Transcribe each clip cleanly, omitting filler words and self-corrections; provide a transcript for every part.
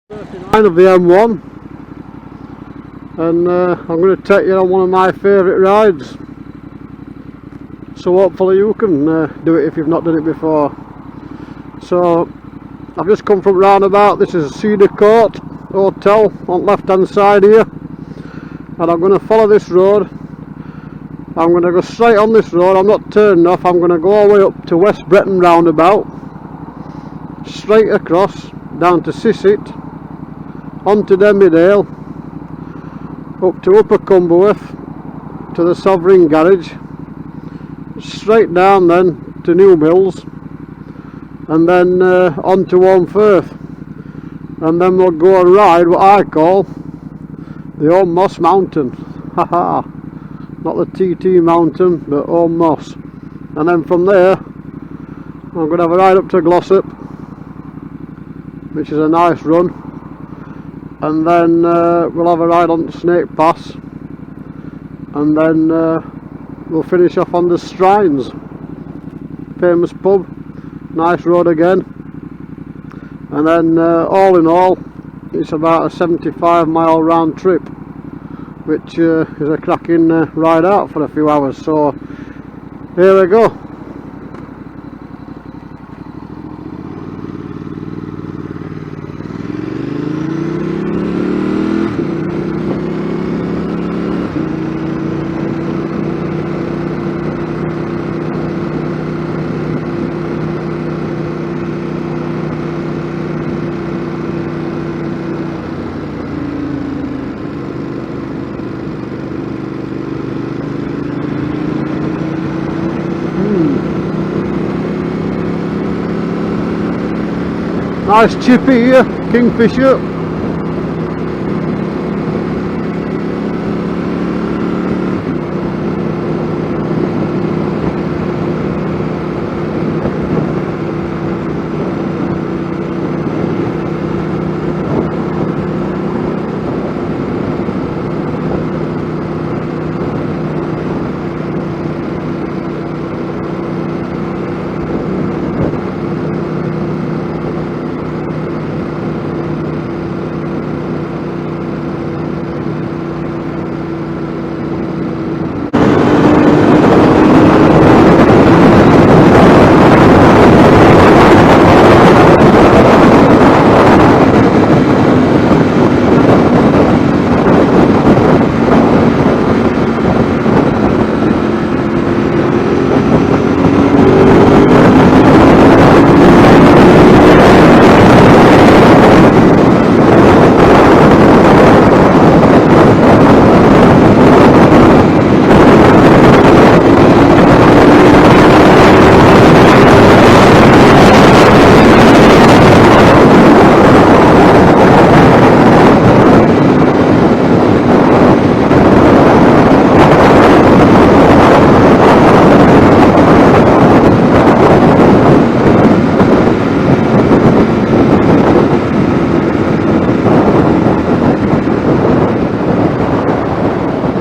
39 of the M1, and I'm going to take you on one of my favourite rides, so hopefully you can do it if you've not done it before. So I've just come from roundabout. This is Cedar Court Hotel on left hand side here, and I'm going to follow this road. I'm going to go straight on this road. I'm not turning off. I'm going to go all the way up to West Bretton roundabout, straight across down to Sisset, onto Demmydale, up to Upper Cumberworth, to the Sovereign Garage, straight down then to New Mills, and then on to Holmfirth, and then we'll go and ride what I call the Old Moss Mountain. Haha, not the TT Mountain, but Old Moss. And then from there I'm going to have a ride up to Glossop, which is a nice run, and then we'll have a ride on Snake Pass, and then we'll finish off on the Strines, famous pub, nice road again, and then all in all it's about a 75-mile round trip, which is a cracking ride out for a few hours. So here we go. Nice chippy here, Kingfisher.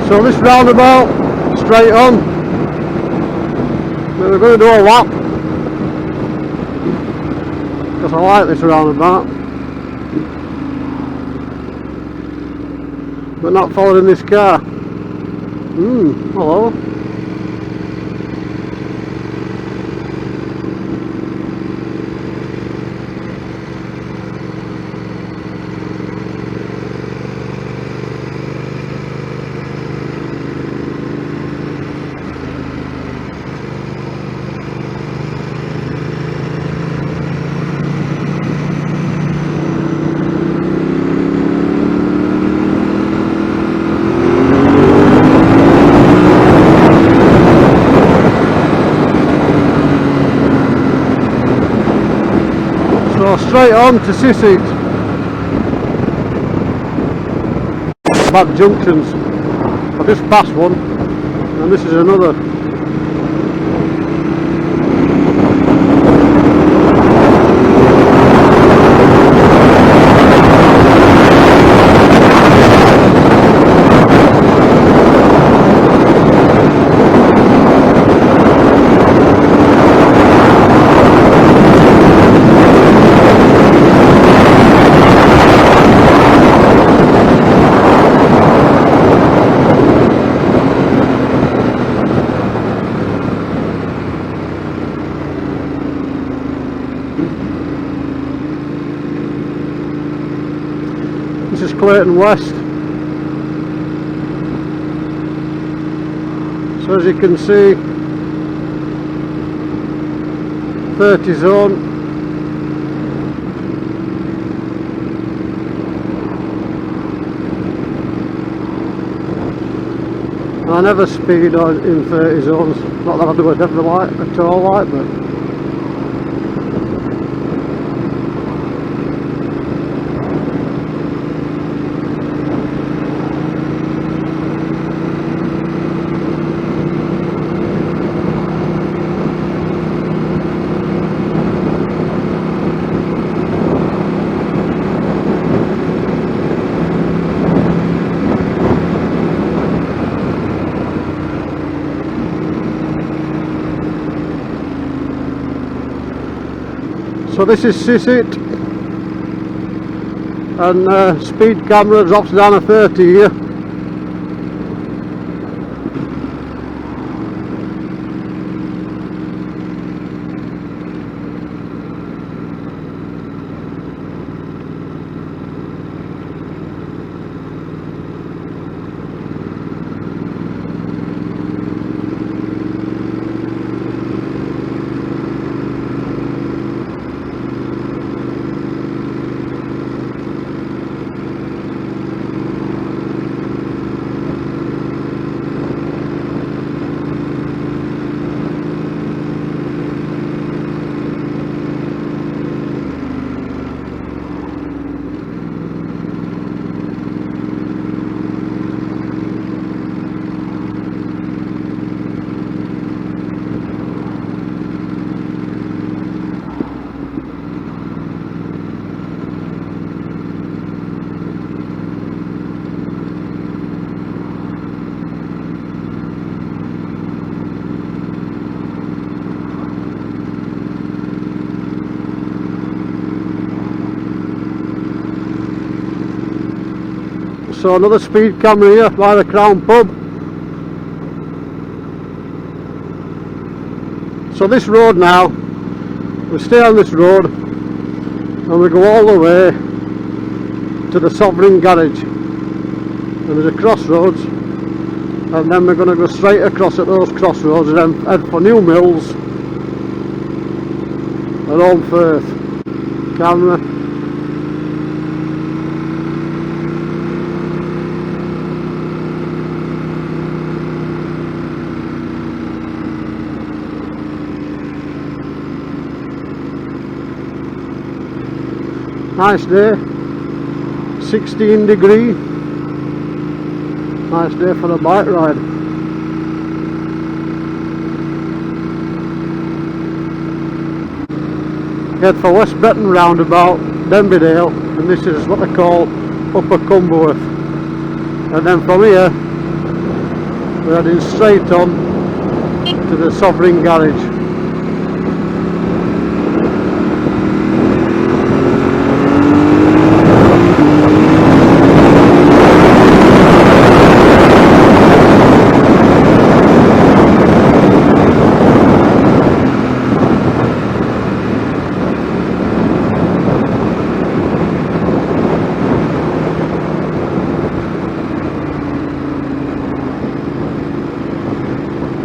So this roundabout, straight on, we're going to do a lap, because I like this roundabout, but not following this car. Hello. Straight on to Sisset. Bad junctions. I've just passed one, and this is another. This is Clayton West. So as you can see, 30 zone. I never speed in 30 zones, not that I do it ever like at all like, but so this is Sissit, and speed camera drops down to 30 here. So another speed camera here by the Crown Pub. So this road now, we stay on this road and we go all the way to the Sovereign Garage, and there's a crossroads, and then we're going to go straight across at those crossroads and then head for New Mills and Holmfirth. Camera. Nice day, 16 degree, nice day for a bike ride. Head for West Breton roundabout, Denbydale, and this is what they call Upper Cumberworth. And then from here, we're heading straight on to the Sovereign Garage.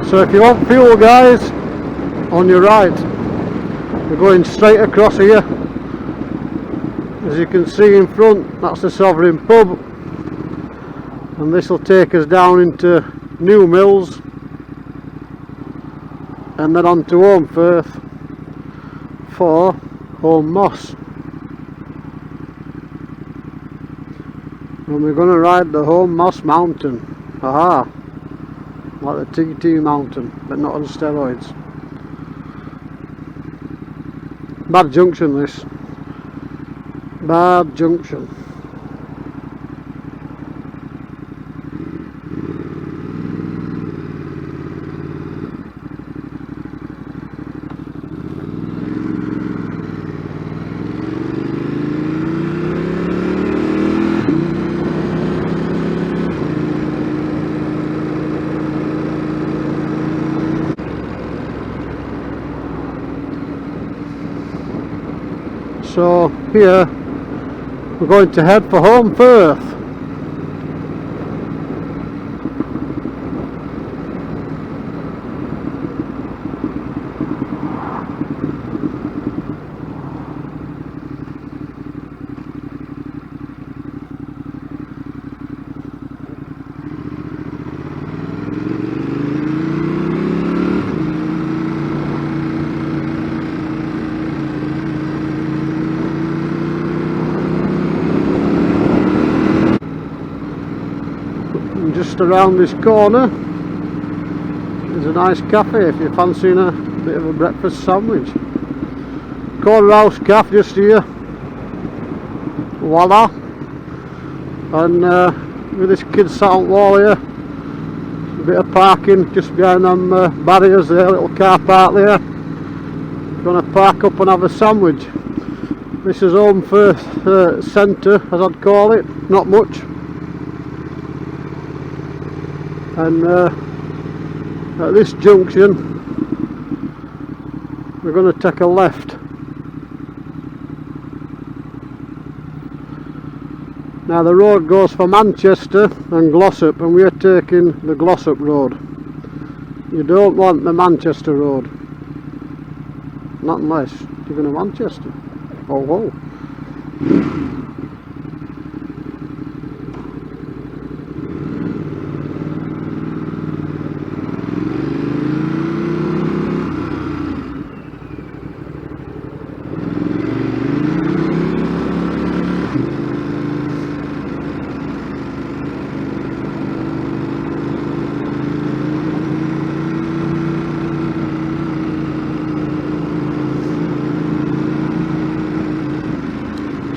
So if you want fuel, guys, on your right, we're going straight across here. As you can see in front, that's the Sovereign Pub, and this will take us down into New Mills and then on to Holmfirth for Home Moss. And we're going to ride the Home Moss Mountain. Aha! Like the TT Mountain, but not on steroids. Bad junction this. Bad junction. So here we're going to head for Holmfirth. Just around this corner there's a nice cafe if you're fancying a bit of a breakfast sandwich. Corner house cafe just here, voila. And with this kid sat on wall here, a bit of parking just behind them barriers there, little car park there. Gonna park up and have a sandwich. This is Holmfirth centre, as I'd call it, not much. And at this junction we're going to take a left. Now the road goes for Manchester and Glossop, and we're taking the Glossop road. You don't want the Manchester road, not unless you're going to Manchester. Oh, whoa.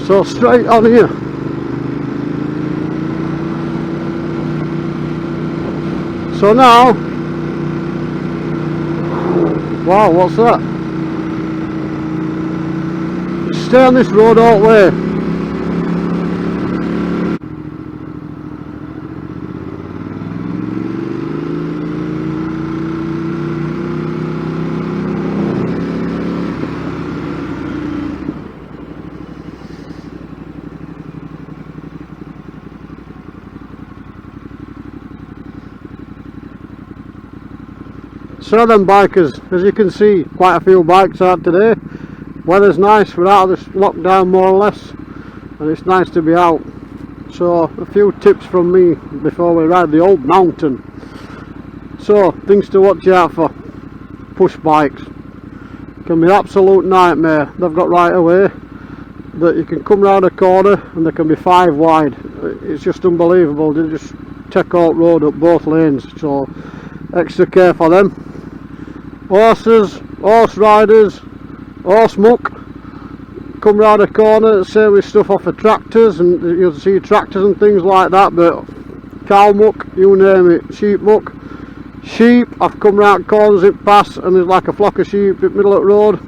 So straight on here. So now, wow, what's that? You stay on this road all the way. So then bikers, as you can see, quite a few bikes out today. Weather's nice, we're out of this lockdown more or less, and it's nice to be out. So a few tips from me before we ride the old mountain. So things to watch out for: push bikes can be an absolute nightmare. They've got right away that you can come round a corner and they can be 5 wide. It's just unbelievable. They just take out road up both lanes, so extra care for them. Horses, horse riders, horse muck come round a corner, same with stuff off of tractors, and you'll see tractors and things like that, but cow muck, you name it, sheep muck. Sheep, I've come round corners it past and there's like a flock of sheep in the middle of the road,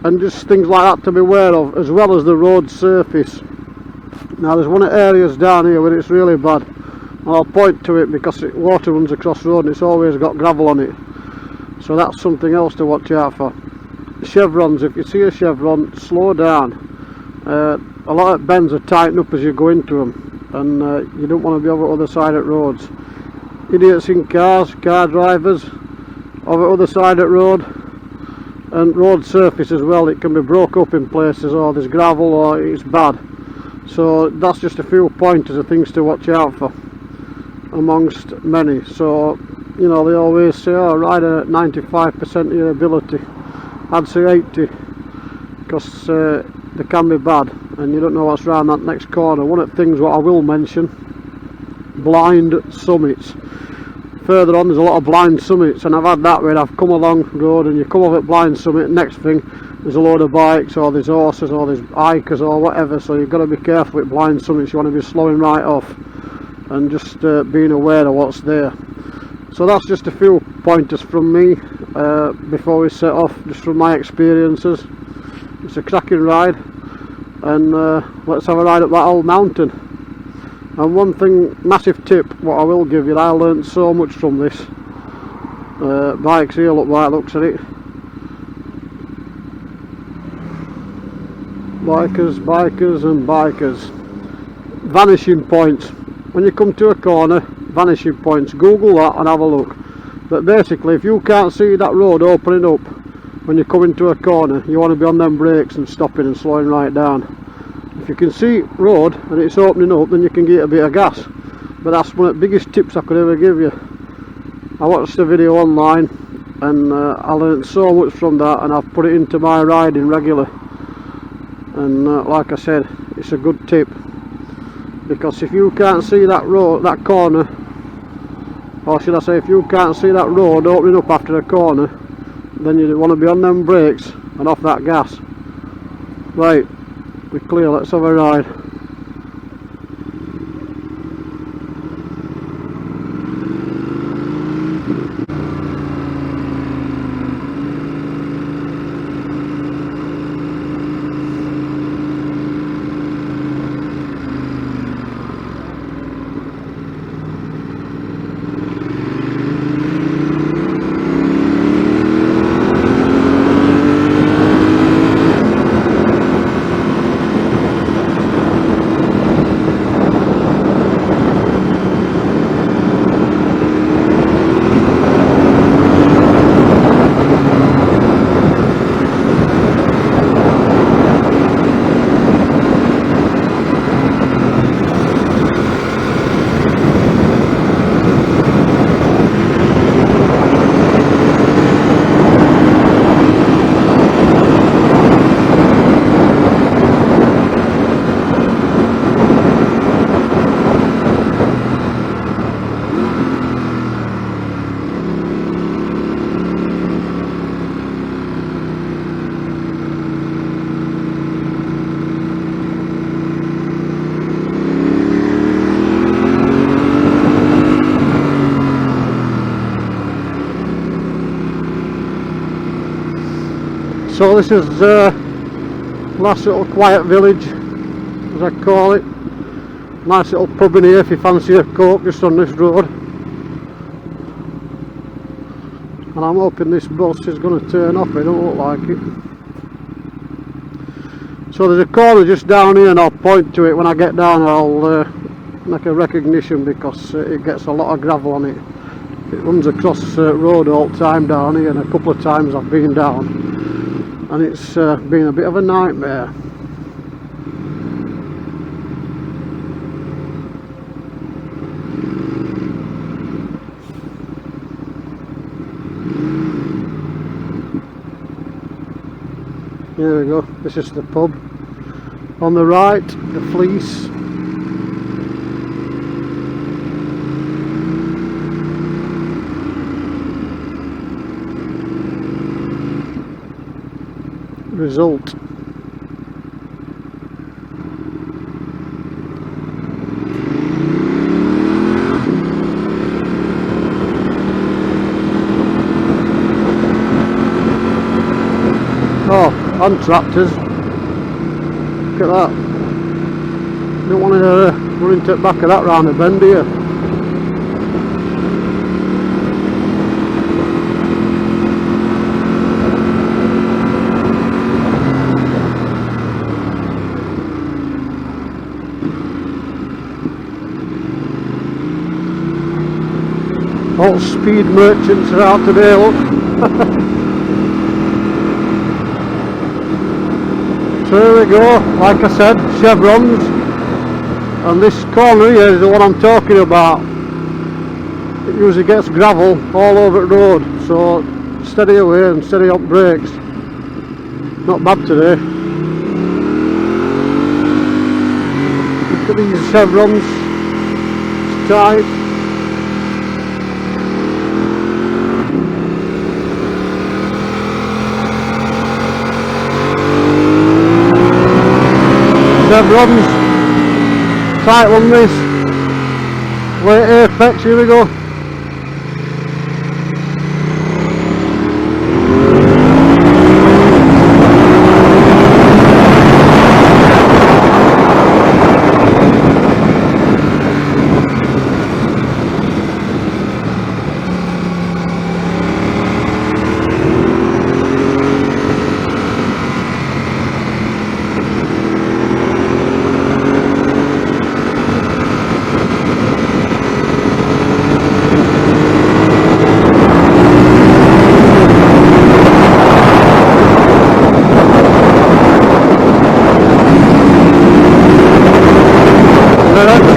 and just things like that to be aware of, as well as the road surface. Now there's one of the areas down here where it's really bad, and I'll point to it because water runs across the road and it's always got gravel on it. So that's something else to watch out for. Chevrons, if you see a chevron, slow down. A lot of bends are tightened up as you go into them, and you don't want to be over the other side of roads. Idiots in cars, car drivers, over the other side of the road, and road surface as well. It can be broke up in places, or there's gravel, or it's bad. So that's just a few pointers of things to watch out for, amongst many. So, you know, they always say, oh, ride at 95% of your ability. I'd say 80, because they can be bad and you don't know what's around that next corner. One of the things what I will mention, blind summits. Further on there's a lot of blind summits, and I've had that where I've come along the road and you come over at blind summit, next thing there's a load of bikes, or there's horses, or there's hikers or whatever, so you've got to be careful with blind summits. You want to be slowing right off and just being aware of what's there. So that's just a few pointers from me before we set off, just from my experiences. It's a cracking ride, and let's have a ride up that old mountain. And one thing, massive tip, what I will give you, I learned so much from this. Bikes here look like, looks at it. Bikers, bikers and bikers. vanishing points. When you come to a corner, vanishing points, Google that and have a look. But basically, if you can't see that road opening up when you come into a corner, you want to be on them brakes and stopping and slowing right down. If you can see road and it's opening up, then you can get a bit of gas. But that's one of the biggest tips I could ever give you. I watched the video online and I learned so much from that, and I've put it into my riding regular. And like I said, it's a good tip, because if you can't see that road, that corner, or should I say, if you can't see that road opening up after a corner, then you want to be on them brakes and off that gas. Right, we're clear, let's have a ride. So this is last little quiet village, as I call it. Nice little pub in here if you fancy a coke, just on this road. And I'm hoping this bus is going to turn off, it don't look like it. So there's a corner just down here, and I'll point to it when I get down. I'll make a recognition, because it gets a lot of gravel on it. It runs across road all the time down here, and a couple of times I've been down, and it's been a bit of a nightmare. Here we go, this is the pub. On the right, the Fleece. Result. Oh, and tractors. Look at that. You don't want to run into the back of that round the bend, do you? All speed merchants are out today, look. So here we go, like I said, chevrons. And this corner here is the one I'm talking about. It usually gets gravel all over the road, so steady away and steady up brakes. Not bad today. Look at these chevrons, it's tight. Chevrons, tight one this, late apex, here we go.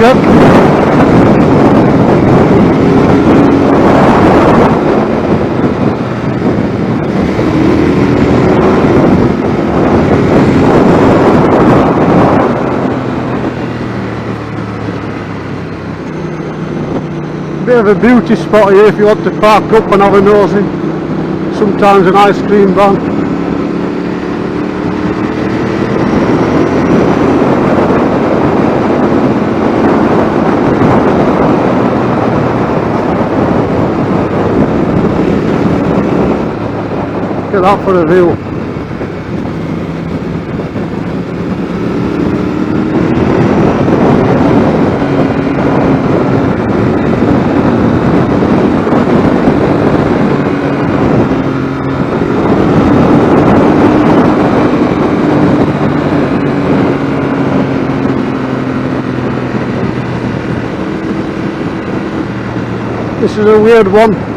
again. Bit of a beauty spot here if you want to park up and have a nosy. Sometimes an ice cream van. Look at that for a view. This is a weird one.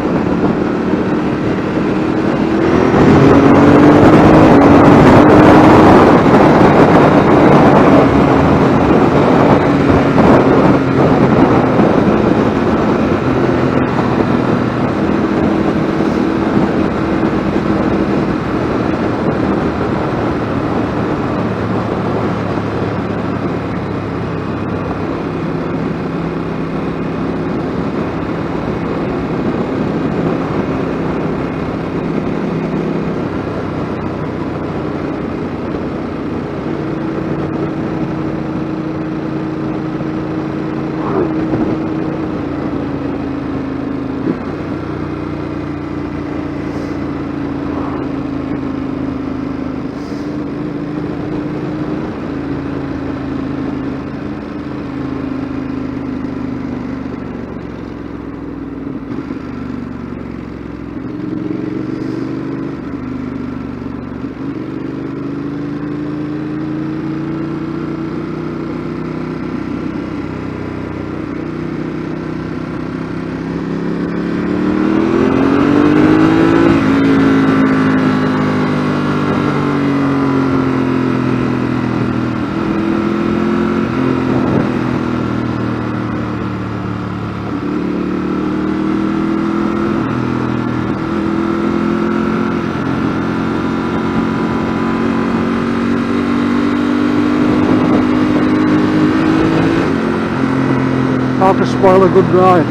How to spoil a good ride.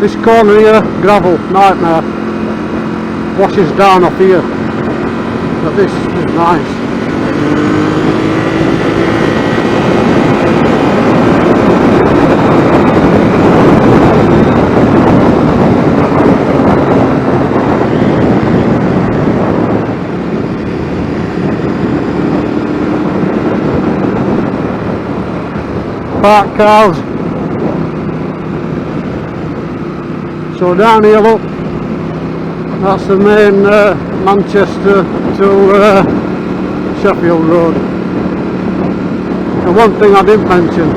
This corner here, gravel, nightmare. Washes down off here. But this is nice. Park cars. So down here, look, that's the main Manchester to Sheffield road. And one thing I didn't mention,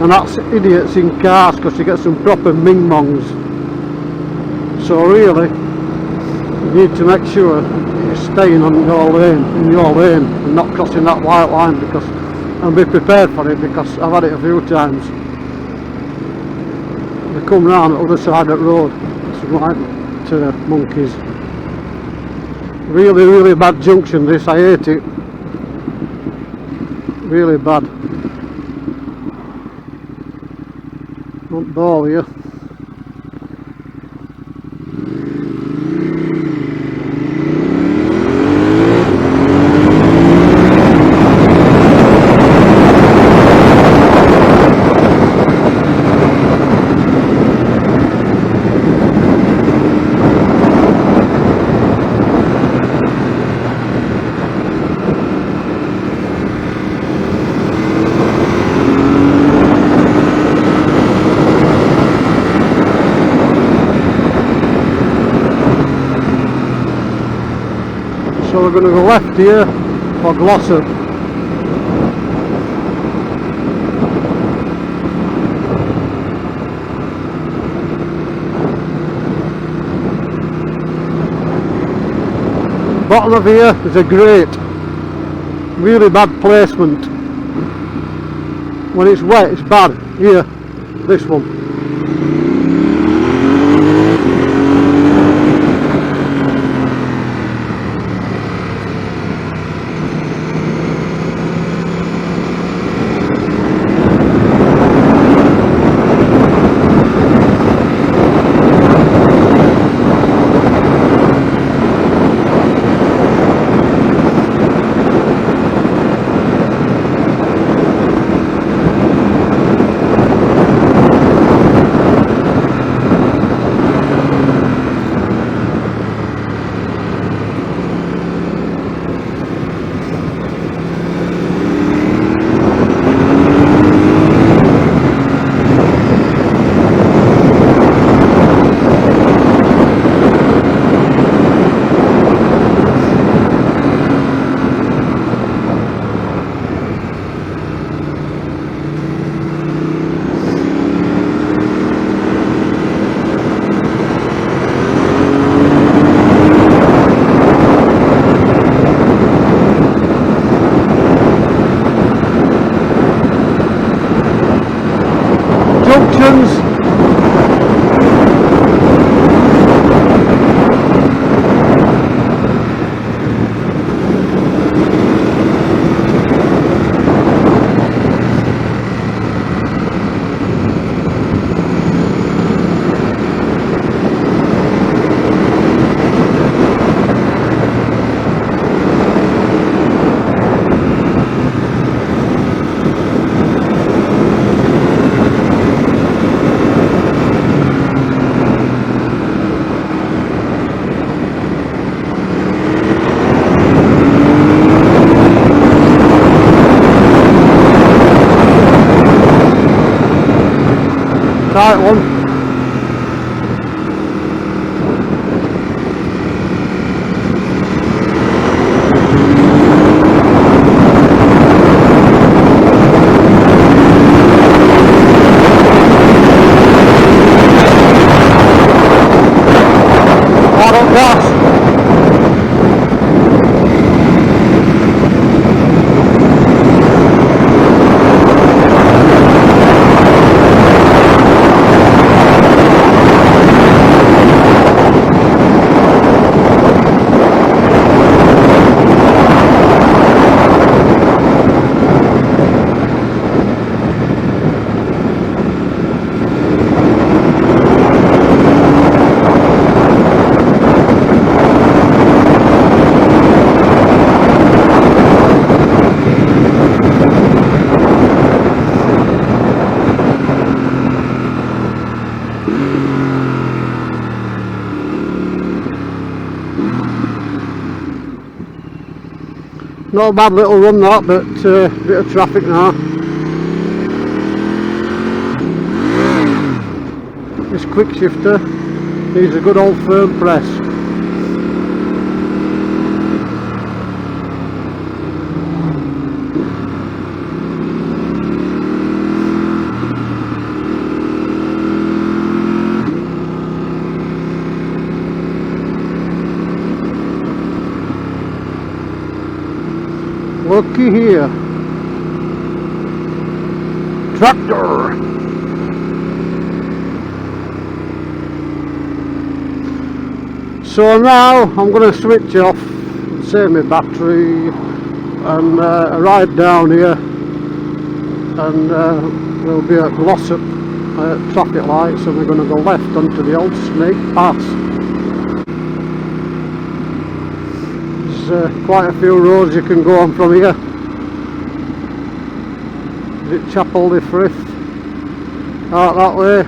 and that's idiots in cars, because you get some proper ming-mongs. So really, you need to make sure you're staying on your lane, in your lane, and not crossing that white line, because, and be prepared for it, because I've had it a few times. They come round the other side of the road. It's right to monkeys. Really, really bad junction this, I hate it. Really bad. Don't bore you. So we're going to go left here for Glossop. Bottom of here is a grate. Really bad placement. when it's wet it's bad. Here, this one. Junctions. Tight one. Hard on gas. Not a bad little run that, but bit of traffic now. This quick shifter needs a good old firm press. Looky here, tractor. So now I'm going to switch off, save my battery, and ride down here, and we'll be at Glossop traffic lights, and we're going to go left onto the old Snake Pass. Quite a few roads you can go on from here. Is it Chapel de Frith? Out that way.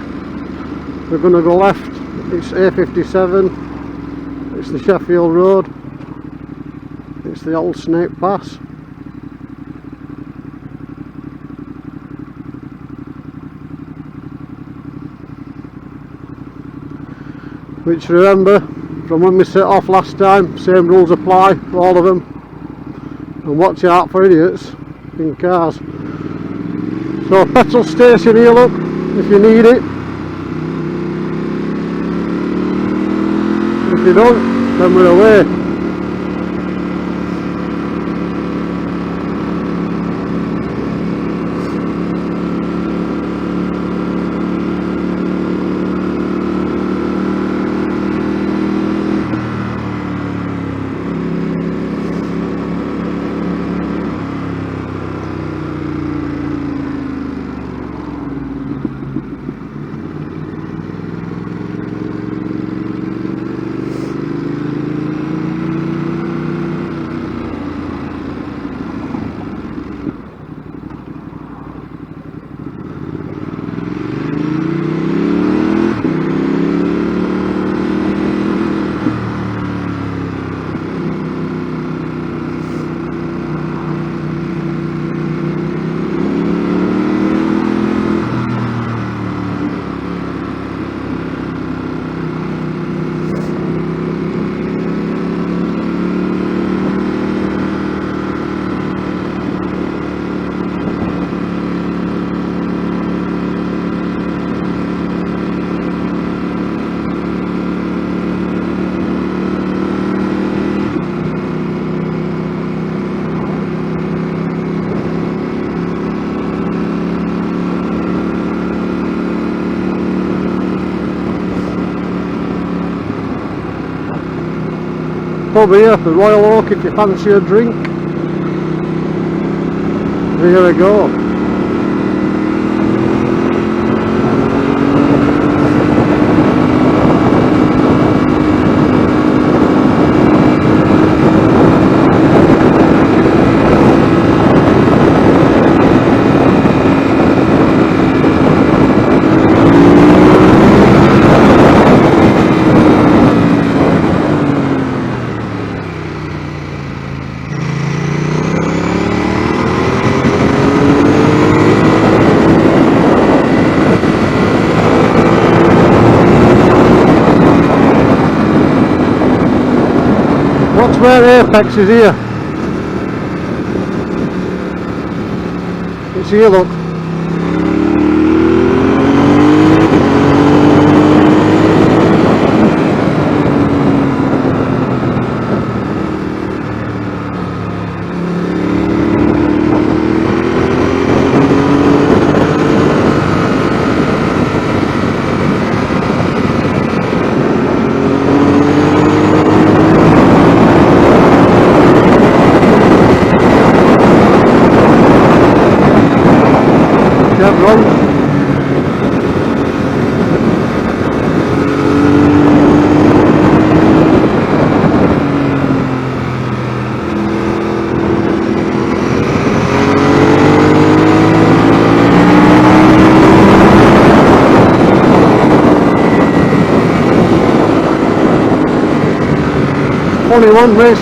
We're going to go left. It's A57. It's the Sheffield Road. It's the old Snake Pass. Which, remember, from when we set off last time, same rules apply for all of them. And watch out for idiots in cars. So petrol station here, look, if you need it. If you don't, then we're away. pub here, the Royal Oak, if you fancy a drink. Here we go. What's where Apex is here? It's here, look. Wrong. Only one race.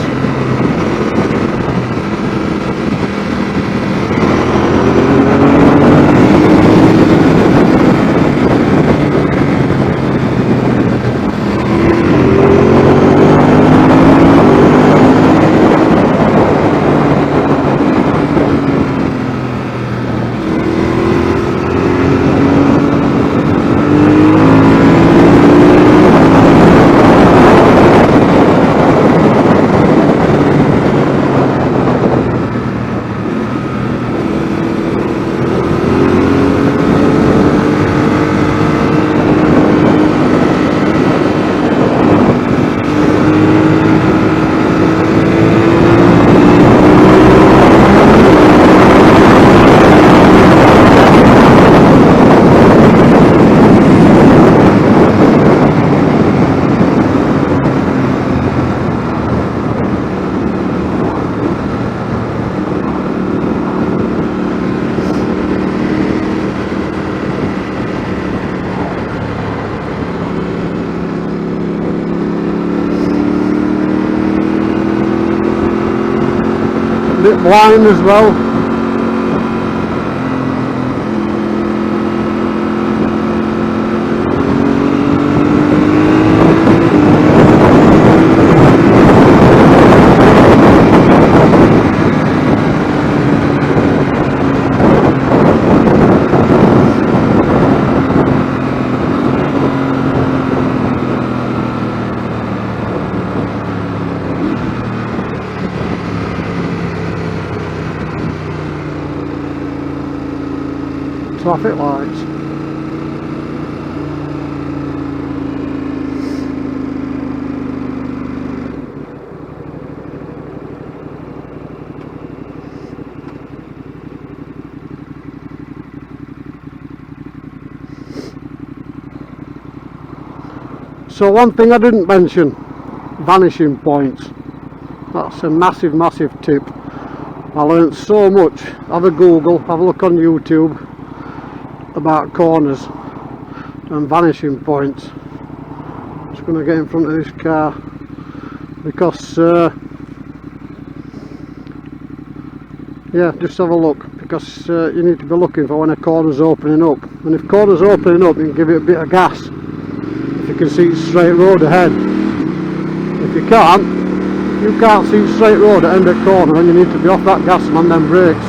Bit blind as well. Traffic lights. So one thing I didn't mention, vanishing points. That's a massive tip. I learnt so much. Have a Google, have a look on YouTube about corners and vanishing points. Just going to get in front of this car because yeah, just have a look, because you need to be looking for when a corner's opening up, and if corner's opening up you can give it a bit of gas if you can see it's straight road ahead. If you can't see straight road at end of corner, then you need to be off that gas and on them brakes.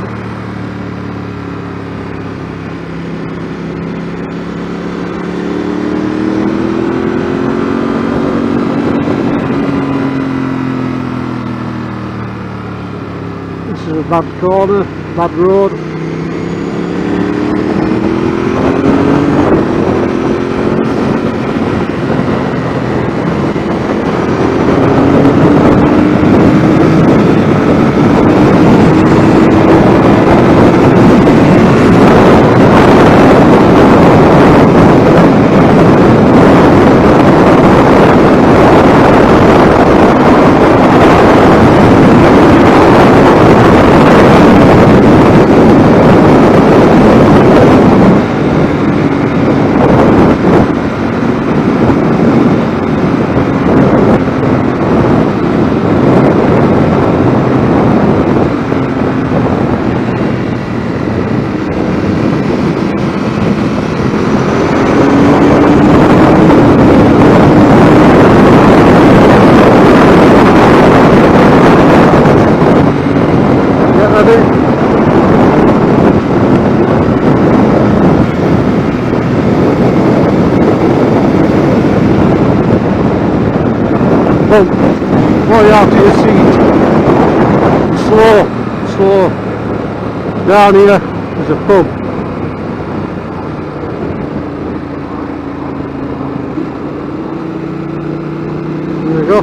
This is a bad corner, bad road. pump. More you out to your seat. Slow. Down here is a pub. There we go.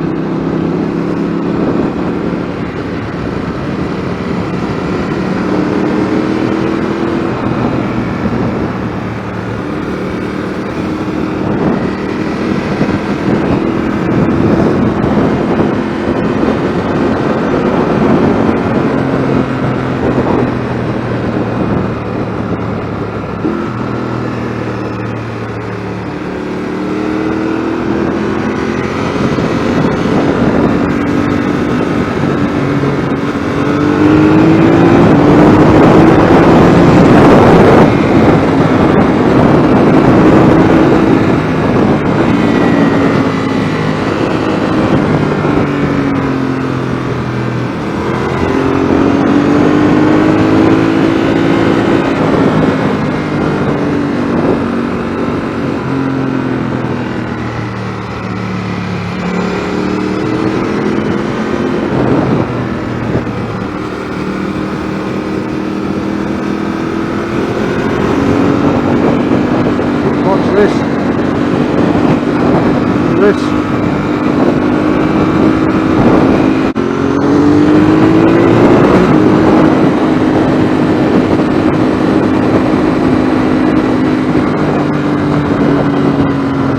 This.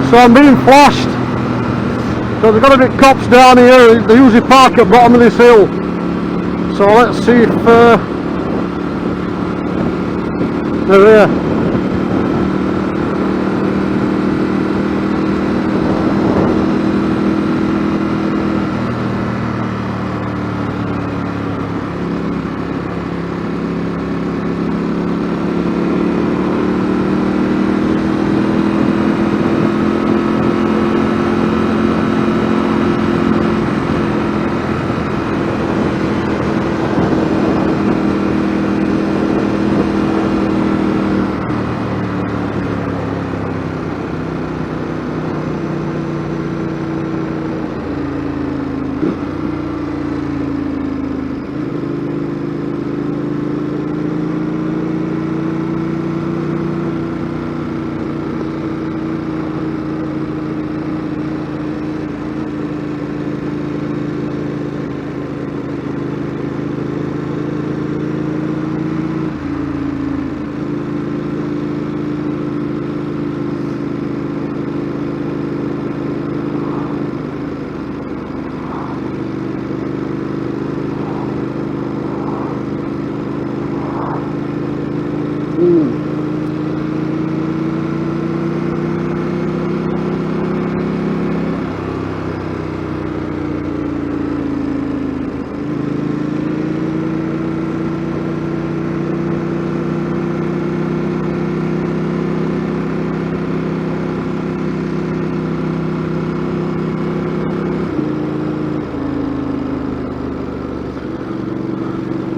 So I'm being flashed. So they've got to be cops down here. They usually park at the bottom of this hill. So let's see if they're here.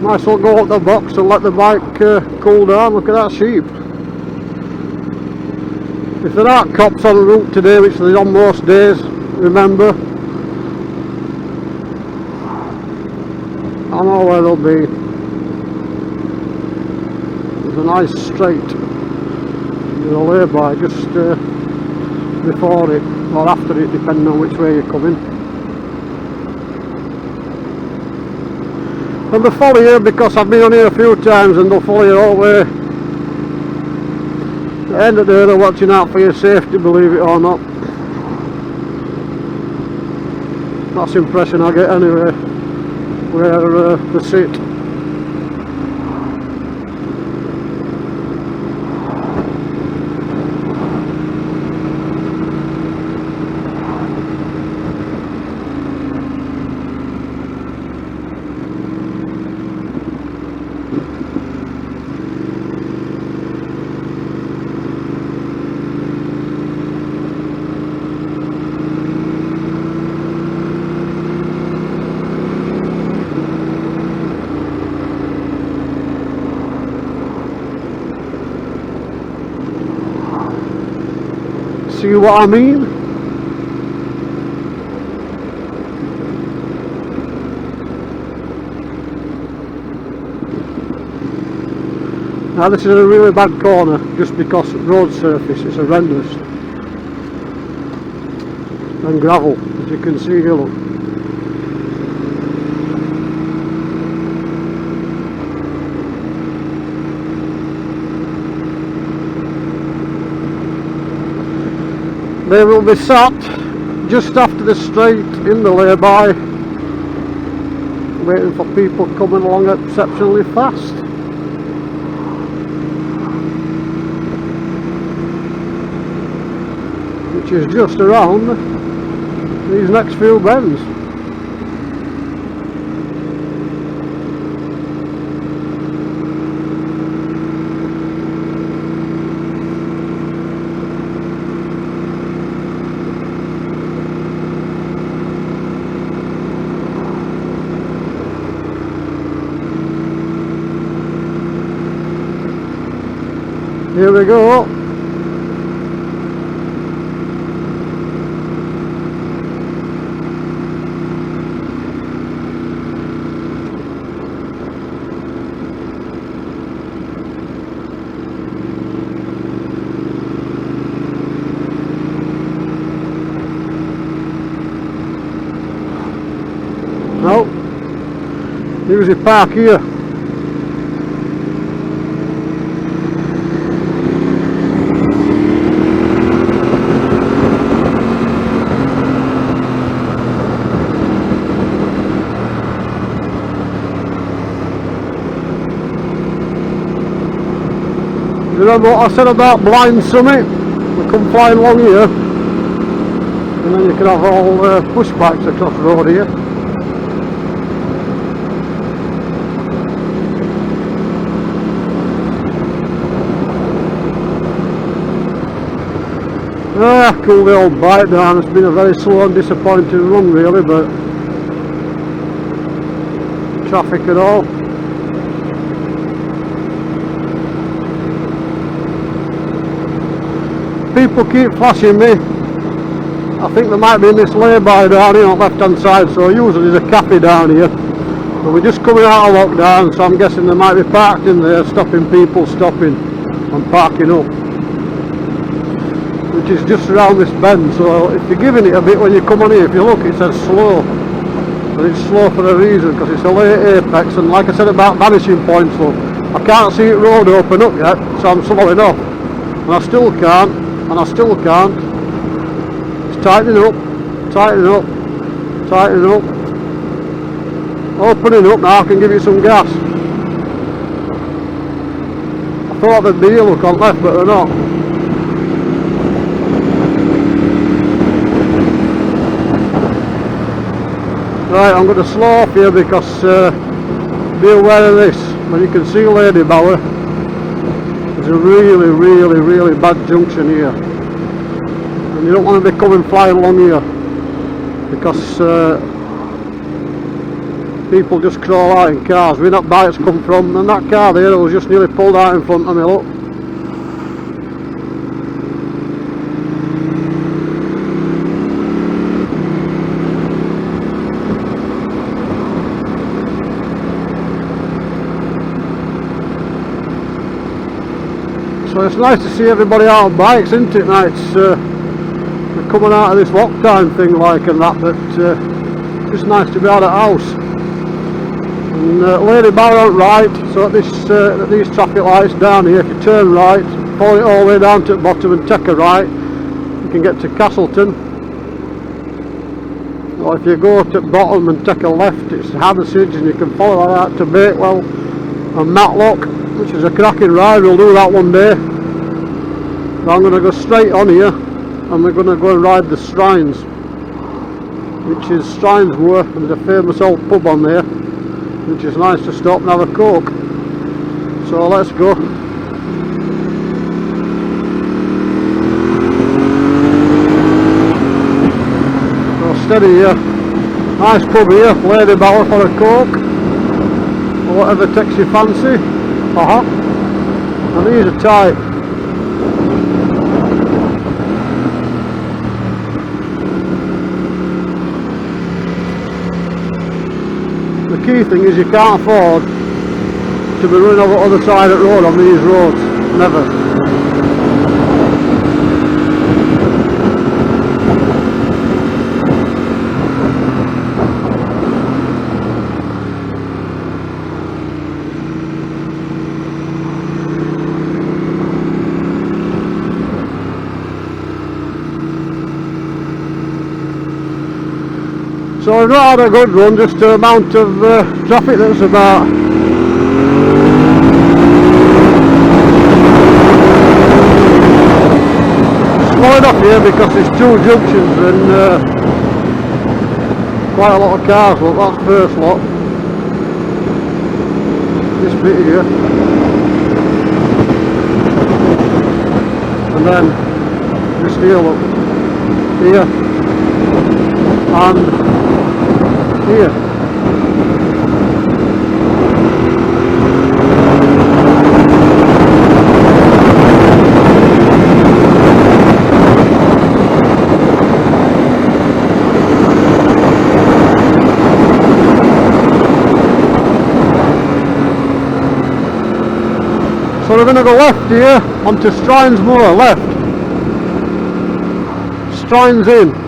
Might as well go up the box and let the bike cool down. Look at that sheep. If there aren't cops on the route today, which there's on most days, remember, I know where they'll be. There's a nice straight you'll lay by just before it or after it, depending on which way you're coming. And they'll follow you because I've been on here a few times, and they'll follow you all the way. At the end of the day, they're watching out for your safety, believe it or not. That's the impression I get anyway, where they sit. See what I mean? Now this is a really bad corner just because road surface is horrendous. And gravel, as you can see here, look. They will be sat just after the straight in the lay-by, waiting for people coming along exceptionally fast. Which is just around these next few bends. Here we go. No, usually park here. Remember what I said about Blind Summit? We come flying along here, and then you can have all push bikes across the road here. Cool the old bike down. It's been a very slow and disappointing run really, but traffic and all. People keep flashing me. I think they might be in this lay-by down here on the left hand side, so usually there's a cafe down here. But we're just coming out of lockdown, so I'm guessing they might be parked in there, stopping people stopping and parking up. Which is just around this bend, so if you're giving it a bit when you come on here, if you look it says slow. And it's slow for a reason, because it's a late apex, and like I said about vanishing points, look, I can't see it road open up yet, so I'm slowing off. And I still can't, and I still can't. It's tightening up, tightening up, tightening up. Opening up now, I can give you some gas. I thought there'd be a look on left, but they're not. Right, I'm going to slow off here because be aware of this. When you can see Lady Bower, there's a really bad junction here, and you don't want to be coming flying along here because people just crawl out in cars. Where that bike's come from, and that car there was just nearly pulled out in front of me, look. So it's nice to see everybody out on bikes, isn't it? Now it's we're coming out of this lockdown thing like and that, but just nice to be out of the house. And Lady Bower out right, so at these traffic lights down here, if you turn right, follow it all the way down to the bottom and take a right, you can get to Castleton. Or if you go to the bottom and take a left, it's Hathersage, and you can follow that out to Bakewell and Matlock, which is a cracking ride. We'll do that one day. But I'm going to go straight on here, and we're going to go and ride the Strines, which is Strines Moor, and there's a famous old pub on there, which is nice to stop and have a coke. So let's go. So steady here. Nice pub here, Lady Bower for a coke, or whatever takes your fancy. And these are tight. The key thing is you can't afford to be running over the other side of the road on these roads, never. So we've not had a good run, just the amount of traffic that's about. Slowing off here because there's two junctions and quite a lot of cars. Look, that's the first lot. This bit here. And then this here, look. Here. And here. So we're going to go left here onto Strines Moor, left. Strines in.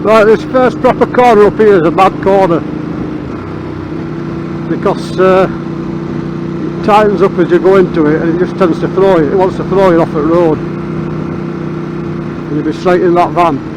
Right, this first proper corner up here is a bad corner because it tightens up as you go into it and it just tends to throw you, it wants to throw you off the road and you'll be straight in that van.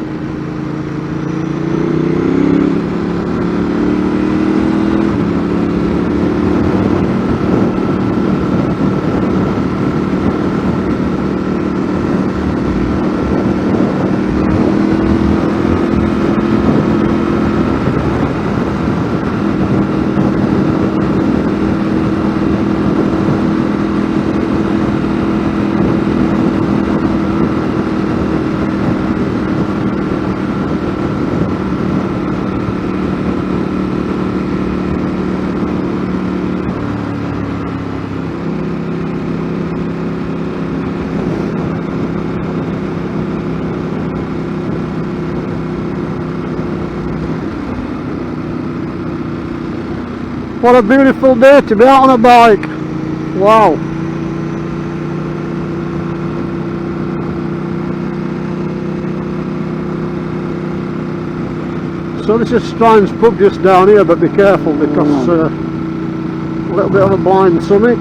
What a beautiful day to be out on a bike. Wow. So this is Strines pub just down here, but be careful because a little bit of a blind summit.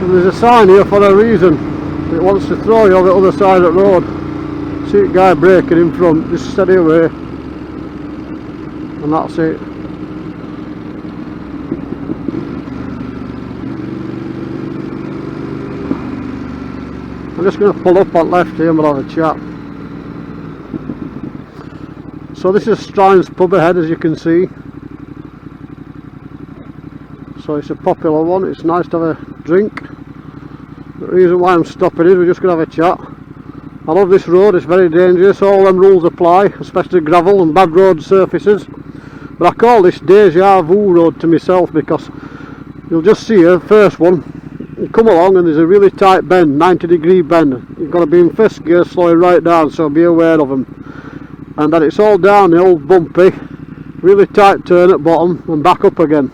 And there's a sign here for a reason. It wants to throw you over the other side of the road. See a guy braking in front, just steady away. And that's it. I'm just going to pull up on left here and we'll have a chat. So this is Strines pub ahead, as you can see. So it's a popular one, it's nice to have a drink. The reason why I'm stopping is we're just going to have a chat. I love this road, it's very dangerous, all them rules apply, especially gravel and bad road surfaces. But I call this Deja Vu road to myself because you'll just see here, first one, you come along and there's a really tight bend, 90-degree bend. You've got to be in first gear slowing right down, so be aware of them. And then it's all downhill, bumpy, really tight turn at bottom and back up again.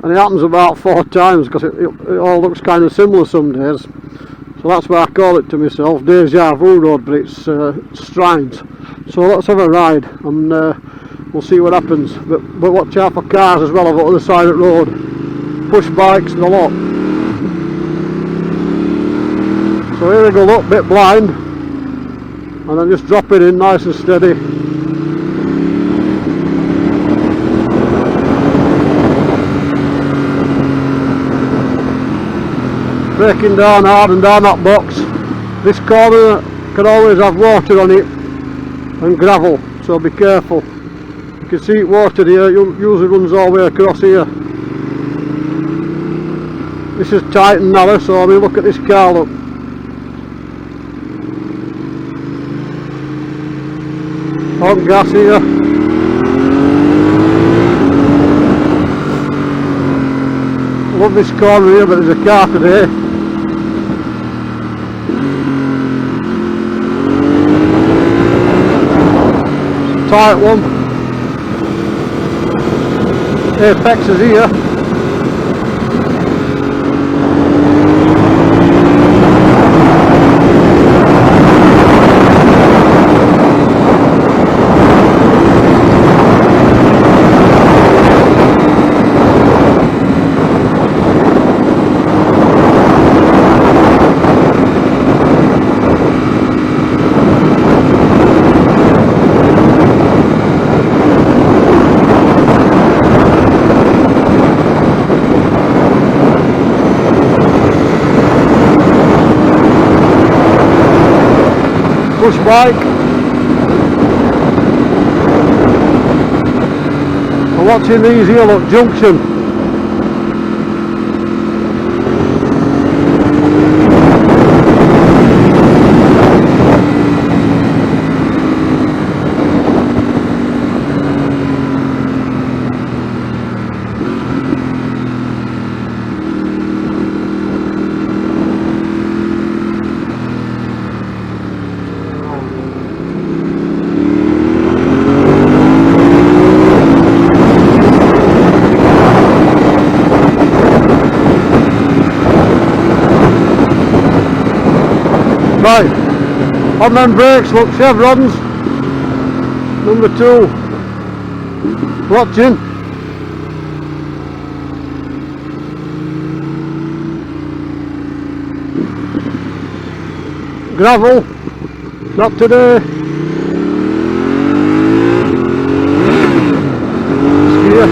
And it happens about 4 times because it all looks kind of similar some days. So that's why I call it to myself, Deja Vu road, but it's Strines. So let's have a ride and we'll see what happens. But watch out for cars as well on the other side of the road. Push bikes and a lot. So here I go, look, bit blind, and then just drop it in nice and steady. Braking down hard and down that box. This corner can always have water on it and gravel, so be careful. You can see it watered here, it usually runs all the way across here. This is tight and narrow, so I mean, look at this car, look. On gas here. Love this corner here, but there's a car today. It's a tight one. Apex is here. Push bike. I'm watching these here, look, junction. Right, on them brakes, look, chevrons, number 2, watching. Gravel, not today. Skier.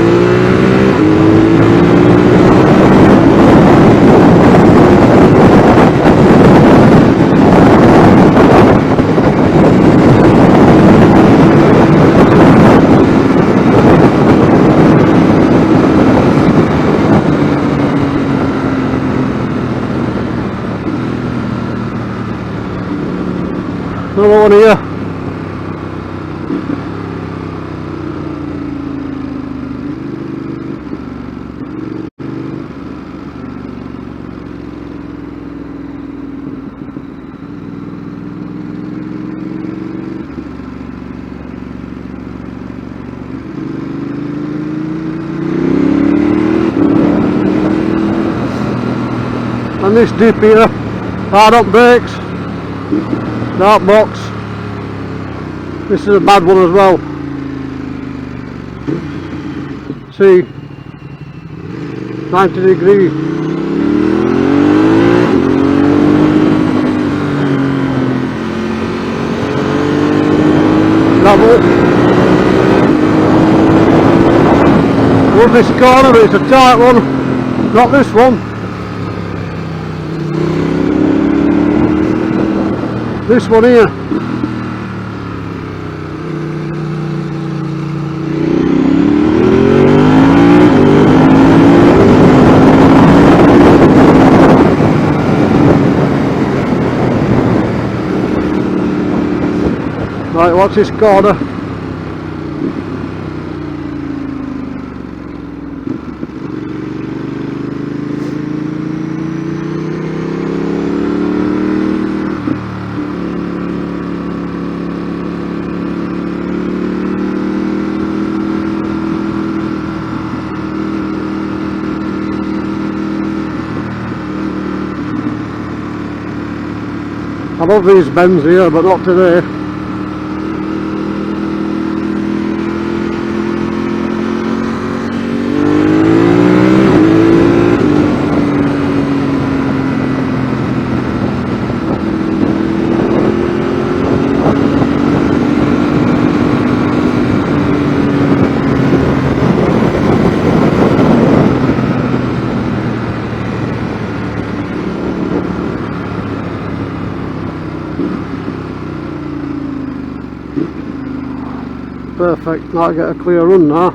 Another one here. And this dip here, hard up brakes. That box, this is a bad one as well. See, 90 degree. Gravel. Love this corner, but it's a tight one, not this one. This one here. Right, watch this corner. I love these bends here, but not today. Perfect, now I get a clear run now.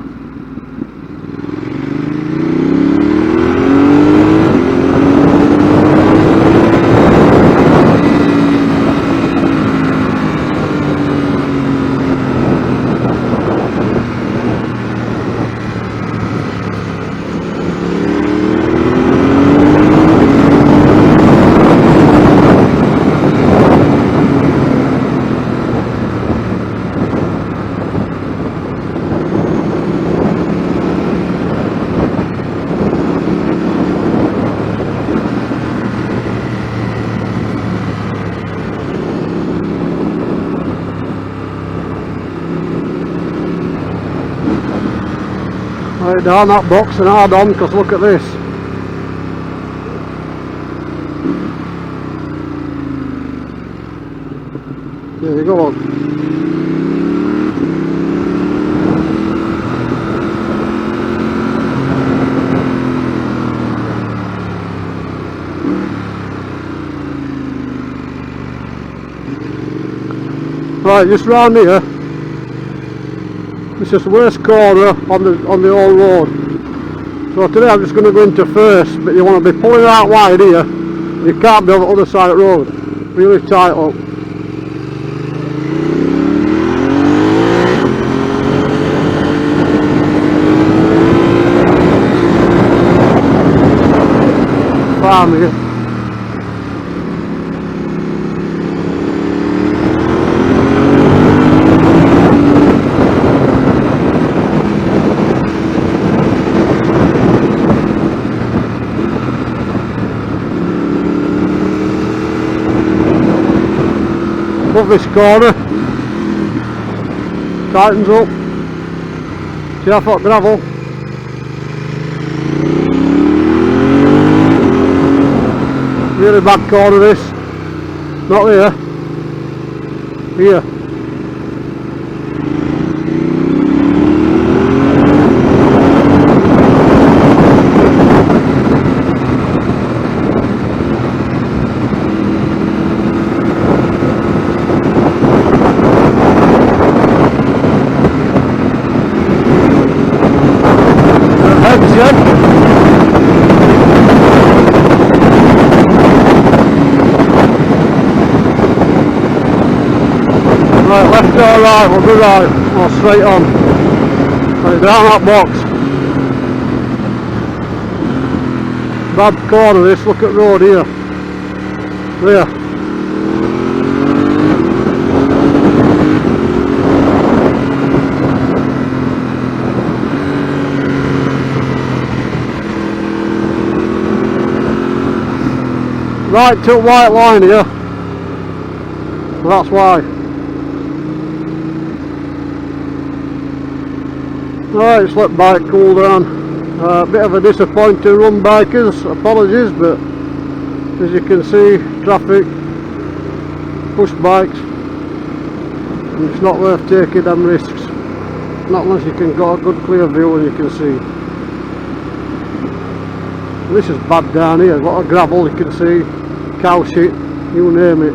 Right down that box and hard on, because look at this. There you go, look. Right, just round here. This is the worst corner on the whole road. So today I'm just going to go into first, but you want to be pulling out wide here. You can't be on the other side of the road. Really tight up. Farm here. Above this corner, tightens up, see how far gravel, really bad corner this, not there, here. Right, left or right, we'll go right, or straight on. Right, down that box. Bad corner this, look at road here. There. Right to white line here. Well, that's why. Right, slip bike, cool down. Bit of a disappointing run, bikers, apologies, but as you can see, traffic, push bikes, and it's not worth taking them risks, not unless you can get a good clear view and you can see. And this is bad down here, a lot of gravel you can see, cow shit, you name it.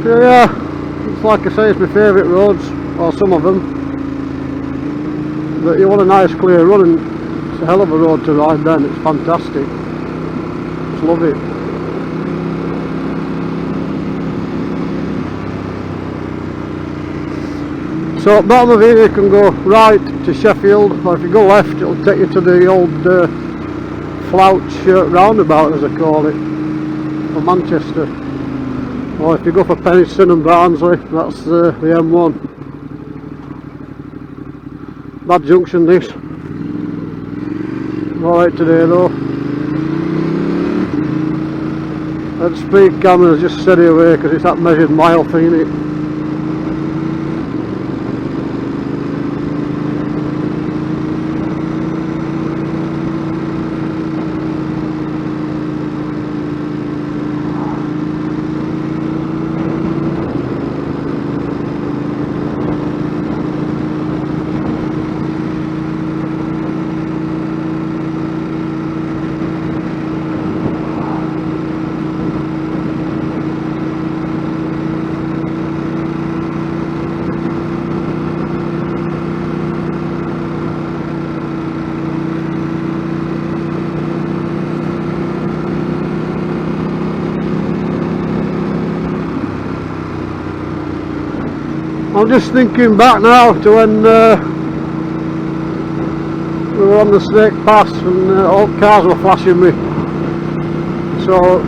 So yeah, it's like I say, it's my favourite roads, or some of them, but you want a nice clear run, and it's a hell of a road to ride then, it's fantastic, just love it. So bottom of here you can go right to Sheffield, or if you go left it'll take you to the old Flouch roundabout as I call it, for Manchester. Or if you go for Penistone and Barnsley, that's the M1. Bad junction this. Alright today though. That speed camera's just steady away because it's that measured mile thing, isn't it? I'm just thinking back now to when we were on the Snake Pass and all cars were flashing me. So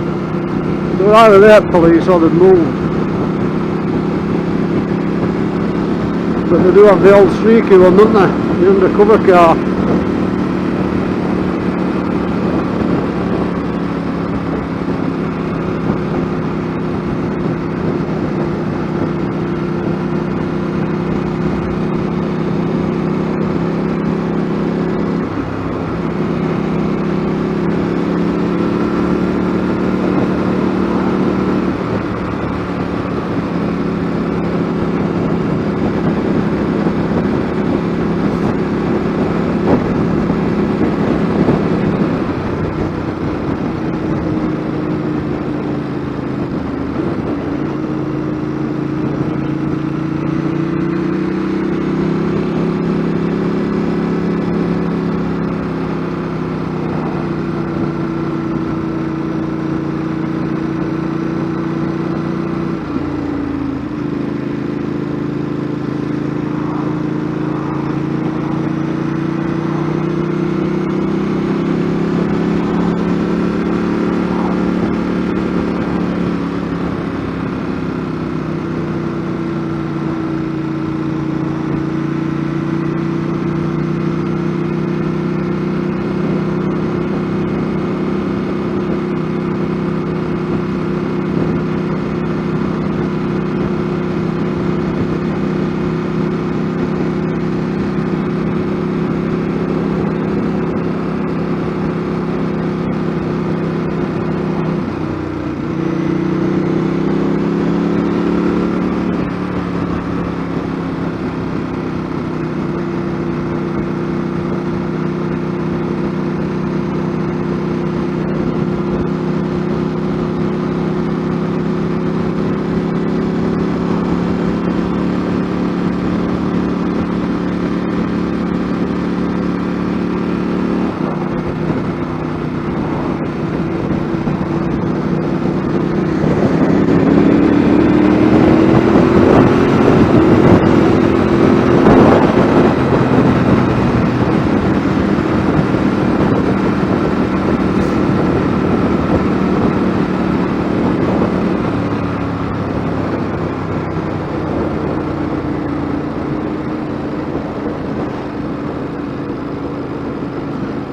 they were either there police or they'd moved. But they do have the old streaky one, don't they? The undercover car.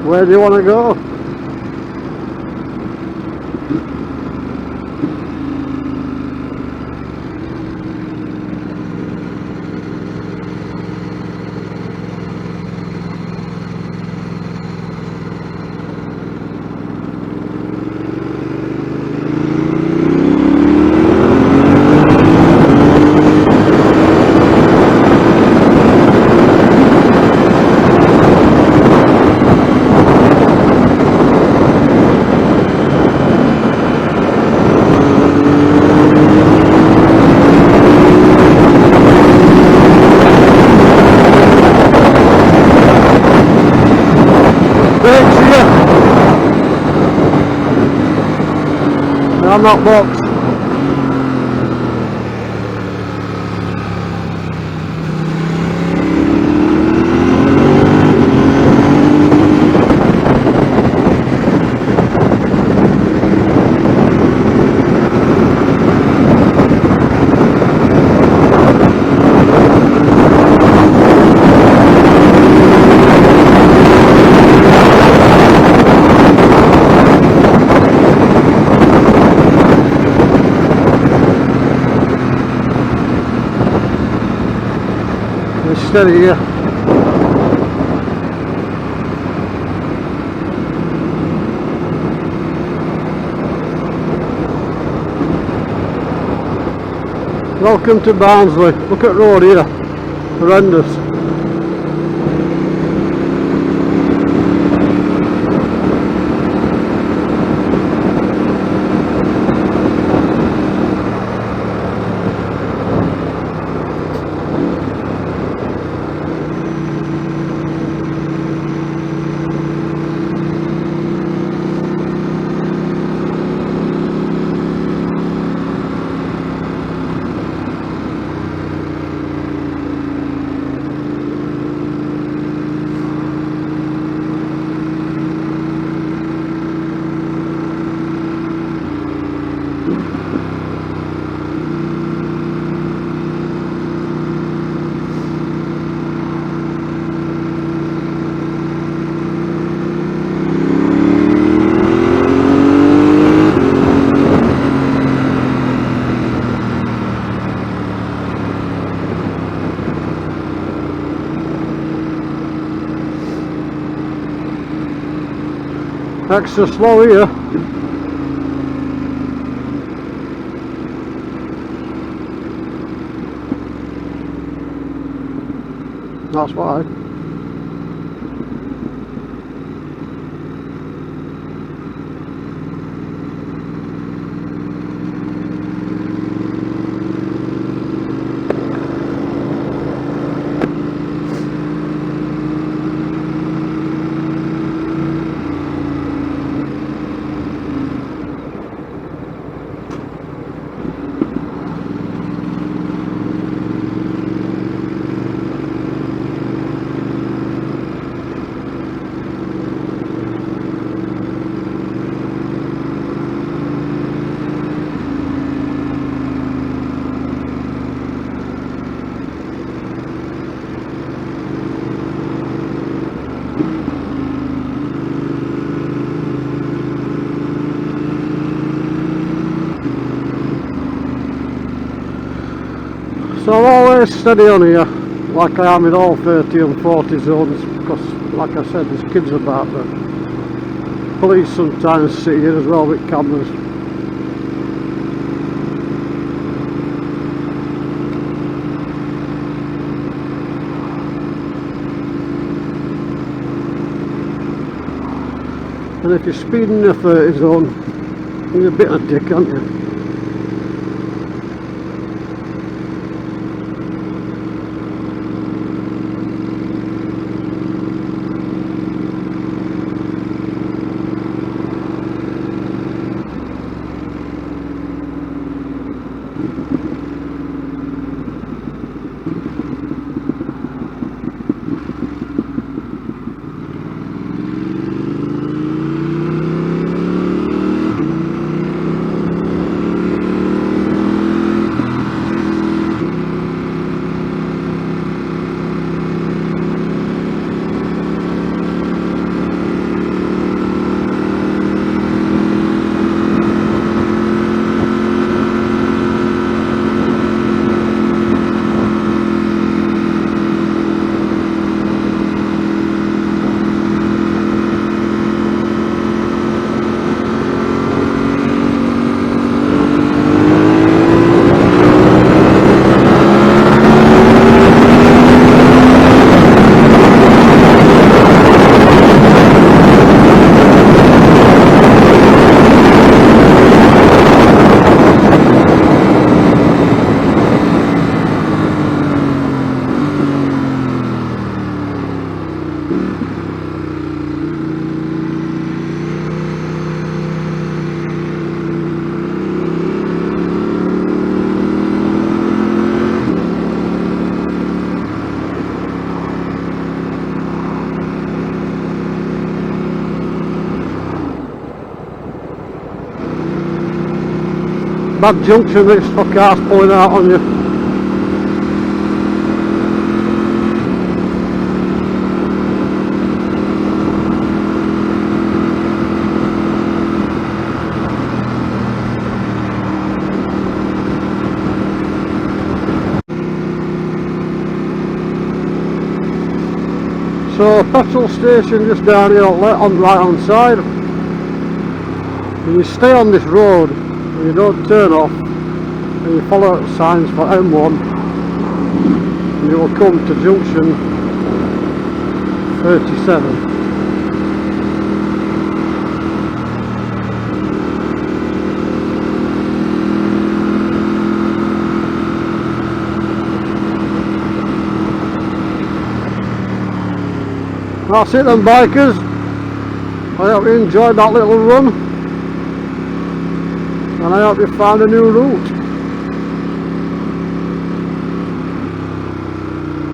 Where do you want to go? I'm not boxed. Steady here. Welcome to Barnsley. Look at road here. Horrendous. Extra slow here. That's why. So I'm always steady on here, like I am in all 30 and 40 zones, because like I said, there's kids about. The police sometimes sit here as well with cameras. And if you're speeding in a 30 zone, you're a bit of a dick, aren't you? Bad junction, this for cars pulling out on you. So petrol station just down here on the right hand side. And you stay on this road. You don't turn off, and you follow the signs for M1, and you will come to junction 37. That's it then, bikers. I hope you enjoyed that little run, and I hope you found a new route.